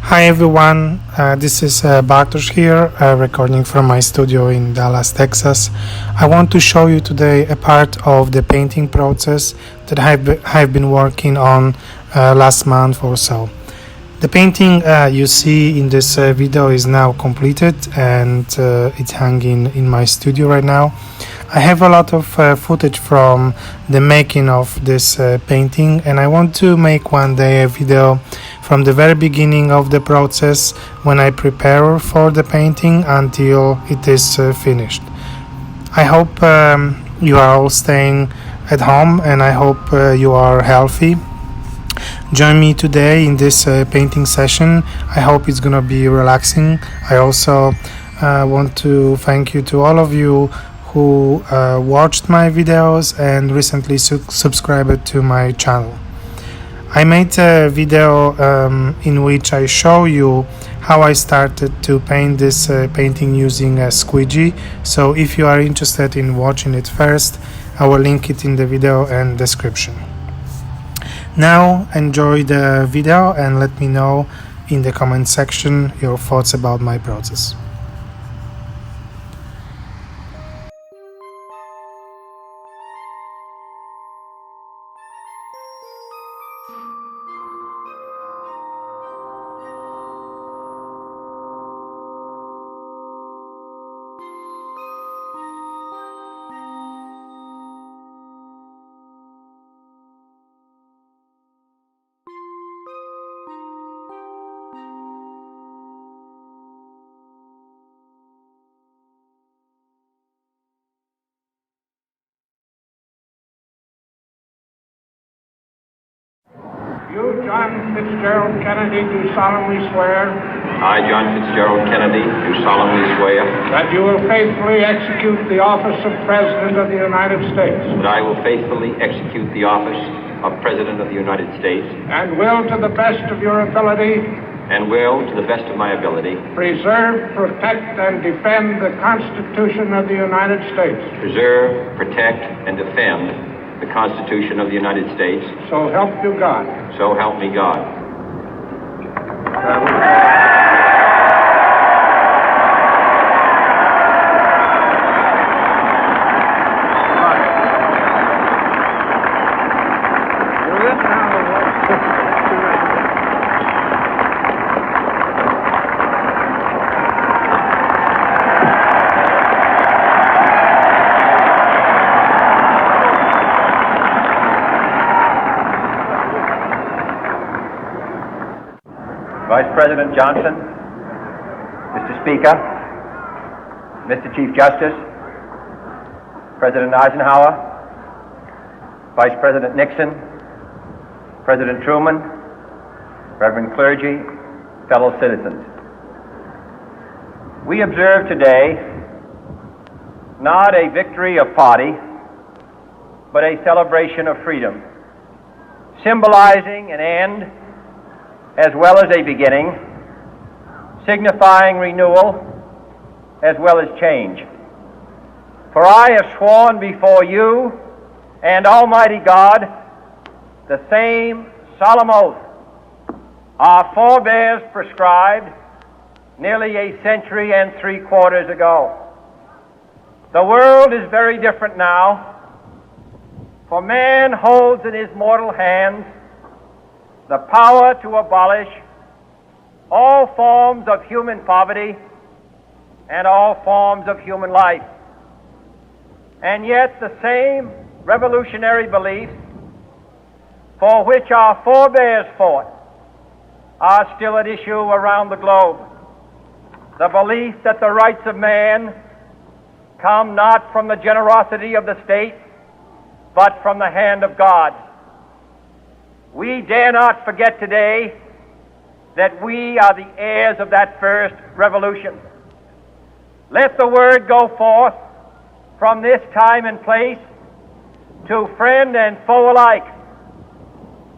Hi everyone, this is Bartosz here, recording from my studio in Dallas, Texas. I want to show you today a part of the painting process that I've been working on last month or so. The painting you see in this video is now completed and it's hanging in my studio right now. I have a lot of footage from the making of this painting, and I want to make one day a video from the very beginning of the process when I prepare for the painting until it is finished. I hope you are all staying at home, and I hope you are healthy. Join me today in this painting session. I hope it's gonna be relaxing. I also want to thank you to all of you who watched my videos and recently subscribed to my channel. I made a video in which I show you how I started to paint this painting using a squeegee. So if you are interested in watching it first, I will link it in the video and description. Now enjoy the video and let me know in the comment section your thoughts about my process. You, John Fitzgerald Kennedy, do solemnly swear I, John Fitzgerald Kennedy, do solemnly swear that you will faithfully execute the office of President of the United States that I will faithfully execute the office of President of the United States and will, to the best of your ability, and will, to the best of my ability, preserve, protect, and defend the Constitution of the United States. preserve, protect, and defend the Constitution of the United States. So help you God. So help me God. Vice President Johnson, Mr. Speaker, Mr. Chief Justice, President Eisenhower, Vice President Nixon, President Truman, Reverend clergy, fellow citizens. We observe today not a victory of party, but a celebration of freedom, symbolizing an end as well as a beginning, signifying renewal as well as change. For I have sworn before you and Almighty God the same solemn oath our forebears prescribed nearly a century and 3/4 ago. The world is very different now, for man holds in his mortal hands the power to abolish all forms of human poverty and all forms of human life. And yet the same revolutionary beliefs for which our forebears fought are still at issue around the globe. The belief that the rights of man come not from the generosity of the state, but from the hand of God. We dare not forget today that we are the heirs of that first revolution. Let the word go forth from this time and place to friend and foe alike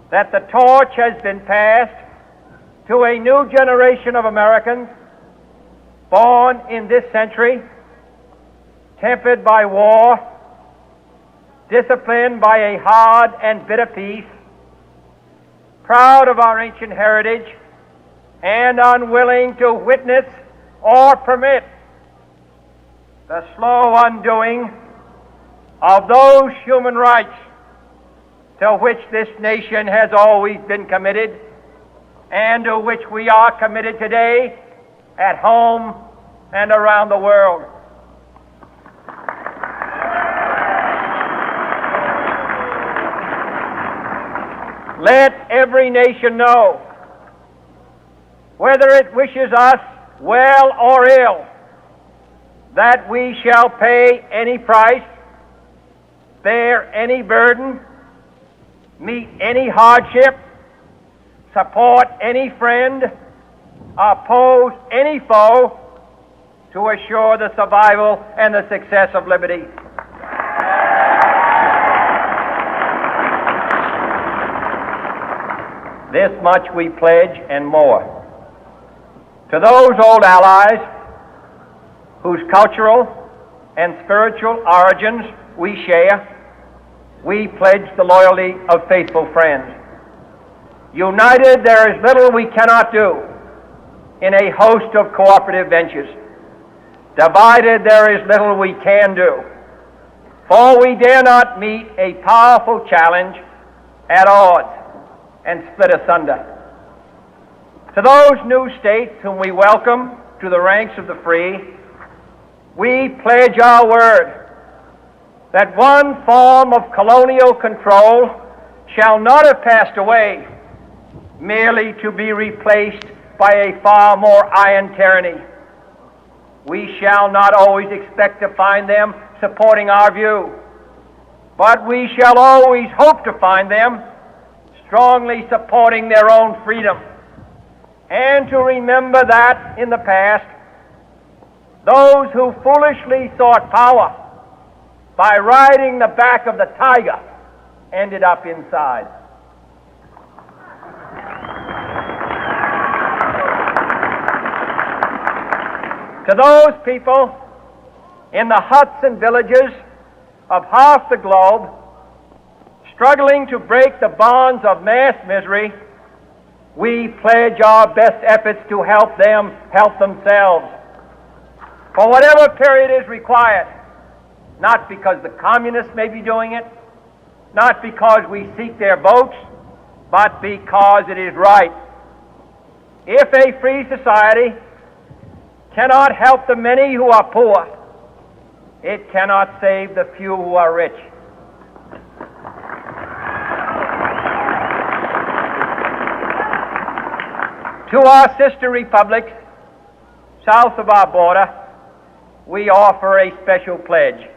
that the torch has been passed to a new generation of Americans born in this century, tempered by war, disciplined by a hard and bitter peace, proud of our ancient heritage and unwilling to witness or permit the slow undoing of those human rights to which this nation has always been committed and to which we are committed today at home and around the world. Let every nation know, whether it wishes us well or ill, that we shall pay any price, bear any burden, meet any hardship, support any friend, oppose any foe to assure the survival and the success of liberty. This much we pledge and more. To those old allies whose cultural and spiritual origins we share, we pledge the loyalty of faithful friends. United, there is little we cannot do in a host of cooperative ventures. Divided, there is little we can do, for we dare not meet a powerful challenge at odds and split asunder. To those new states whom we welcome to the ranks of the free, we pledge our word that one form of colonial control shall not have passed away merely to be replaced by a far more iron tyranny. We shall not always expect to find them supporting our view, but we shall always hope to find them strongly supporting their own freedom, and to remember that in the past, those who foolishly sought power by riding the back of the tiger ended up inside. To those people in the huts and villages of half the globe struggling to break the bonds of mass misery, we pledge our best efforts to help them help themselves for whatever period is required, not because the communists may be doing it, not because we seek their votes, but because it is right. If a free society cannot help the many who are poor, it cannot save the few who are rich. To our sister republics south of our border, we offer a special pledge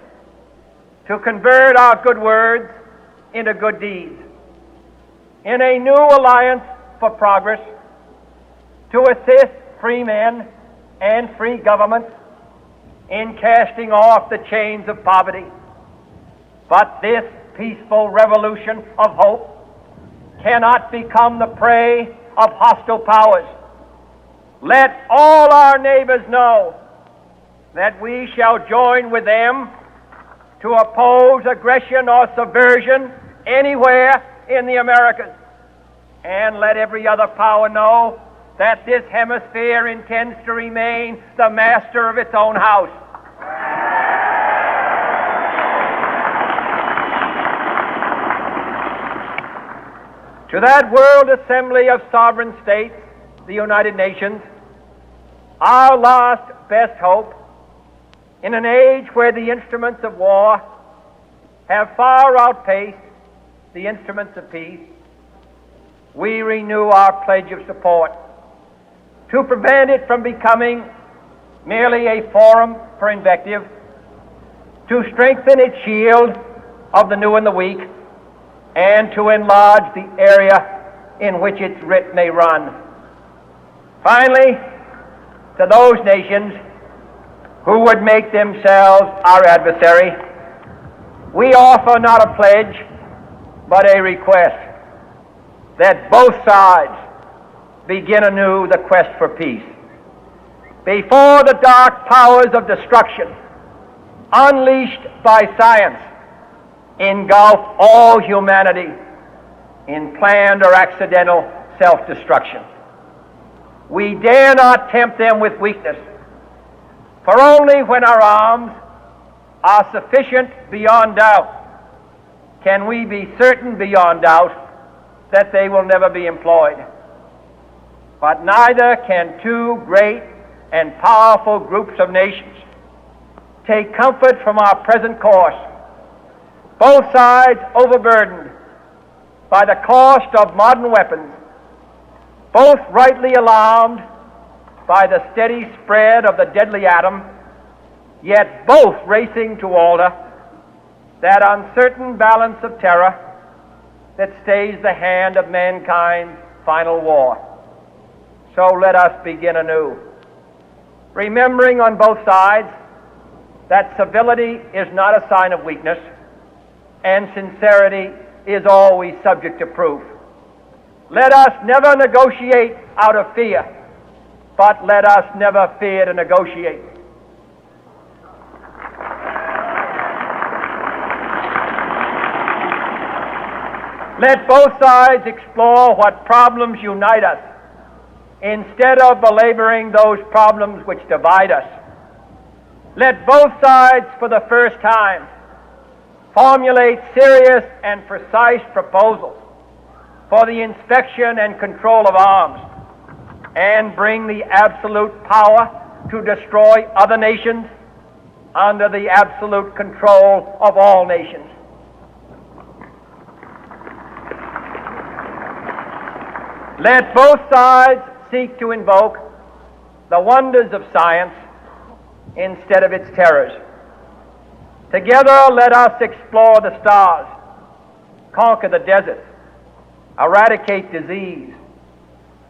to convert our good words into good deeds, in a new alliance for progress, to assist free men and free governments in casting off the chains of poverty. But this peaceful revolution of hope cannot become the prey of hostile powers. Let all our neighbors know that we shall join with them to oppose aggression or subversion anywhere in the Americas. And let every other power know that this hemisphere intends to remain the master of its own house. To that World Assembly of Sovereign States, the United Nations, our last best hope, in an age where the instruments of war have far outpaced the instruments of peace, we renew our pledge of support to prevent it from becoming merely a forum for invective, to strengthen its shield of the new and the weak, and to enlarge the area in which its writ may run. Finally, to those nations who would make themselves our adversary, we offer not a pledge, but a request that both sides begin anew the quest for peace. Before the dark powers of destruction, unleashed by science, engulf all humanity in planned or accidental self-destruction. We dare not tempt them with weakness, for only when our arms are sufficient beyond doubt can we be certain beyond doubt that they will never be employed. But neither can two great and powerful groups of nations take comfort from our present course, both sides overburdened by the cost of modern weapons, both rightly alarmed by the steady spread of the deadly atom, yet both racing to alter that uncertain balance of terror that stays the hand of mankind's final war. So let us begin anew, remembering on both sides that civility is not a sign of weakness, and sincerity is always subject to proof. Let us never negotiate out of fear, but let us never fear to negotiate. Let both sides explore what problems unite us, instead of belaboring those problems which divide us. Let both sides, for the first time, formulate serious and precise proposals for the inspection and control of arms, and bring the absolute power to destroy other nations under the absolute control of all nations. Let both sides seek to invoke the wonders of science instead of its terrors. Together, let us explore the stars, conquer the deserts, eradicate disease,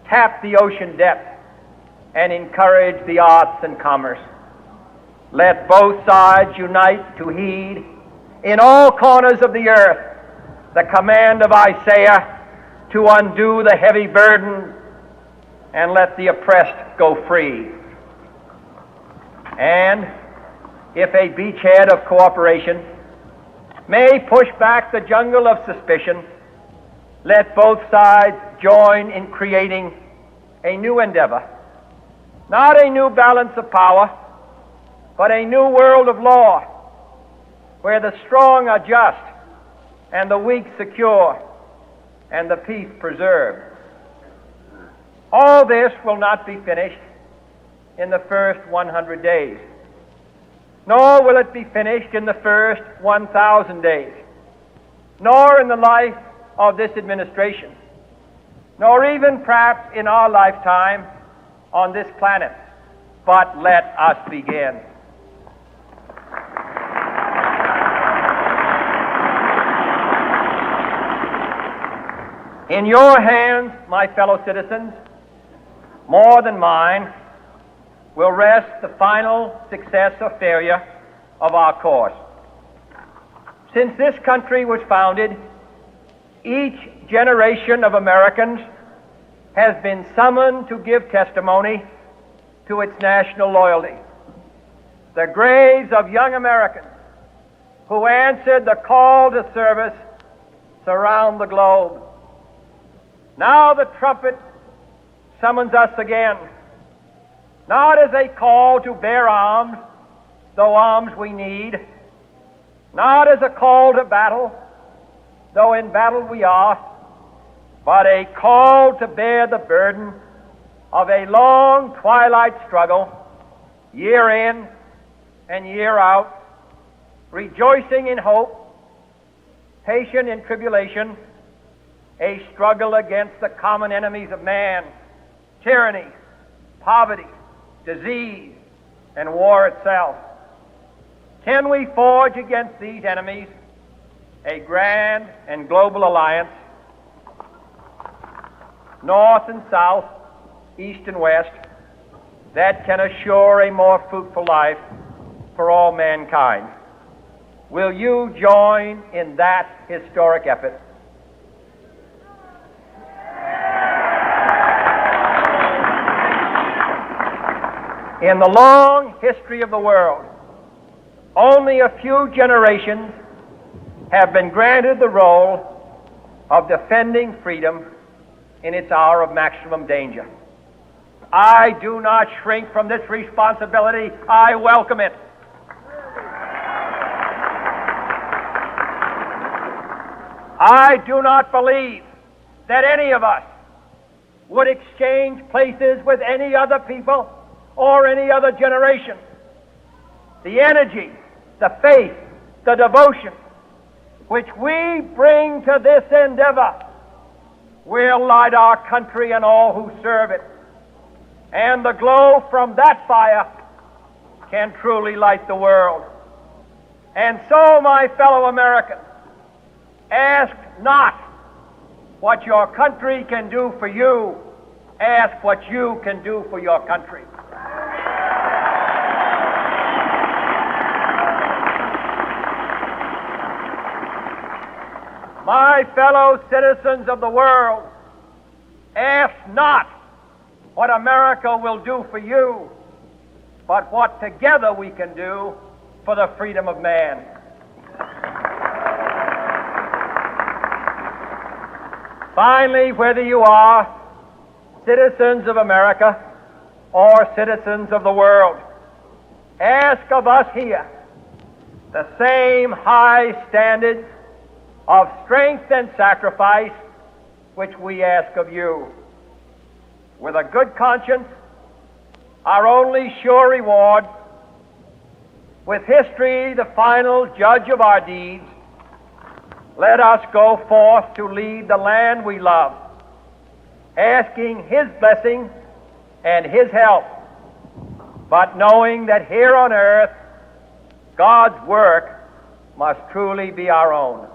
tap the ocean depth, and encourage the arts and commerce. Let both sides unite to heed in all corners of the earth the command of Isaiah to undo the heavy burden and let the oppressed go free. And if a beachhead of cooperation may push back the jungle of suspicion, let both sides join in creating a new endeavor, not a new balance of power, but a new world of law, where the strong are just and the weak secure and the peace preserved. All this will not be finished in the first 100 days, nor will it be finished in the first 1,000 days, nor in the life of this administration, nor even perhaps in our lifetime on this planet. But let us begin. In your hands, my fellow citizens, more than mine, will rest the final success or failure of our course. Since this country was founded, each generation of Americans has been summoned to give testimony to its national loyalty. The graves of young Americans who answered the call to service surround the globe. Now the trumpet summons us again, not as a call to bear arms, though arms we need, not as a call to battle, though in battle we are, but a call to bear the burden of a long twilight struggle, year in and year out, rejoicing in hope, patient in tribulation, a struggle against the common enemies of man, tyranny, poverty, disease, and war itself. Can we forge against these enemies a grand and global alliance, north and south, east and west, that can assure a more fruitful life for all mankind? Will you join in that historic effort? In the long history of the world, only a few generations have been granted the role of defending freedom in its hour of maximum danger. I do not shrink from this responsibility. I welcome it. I do not believe that any of us would exchange places with any other people or any other generation. The energy, the faith, the devotion which we bring to this endeavor will light our country and all who serve it. And the glow from that fire can truly light the world. And so, my fellow Americans, ask not what your country can do for you. Ask what you can do for your country. My fellow citizens of the world, ask not what America will do for you, but what together we can do for the freedom of man. Finally, whether you are citizens of America or citizens of the world, ask of us here the same high standards of strength and sacrifice which we ask of you. With a good conscience, our only sure reward, with history the final judge of our deeds, let us go forth to lead the land we love, asking His blessing and His help, but knowing that here on earth, God's work must truly be our own.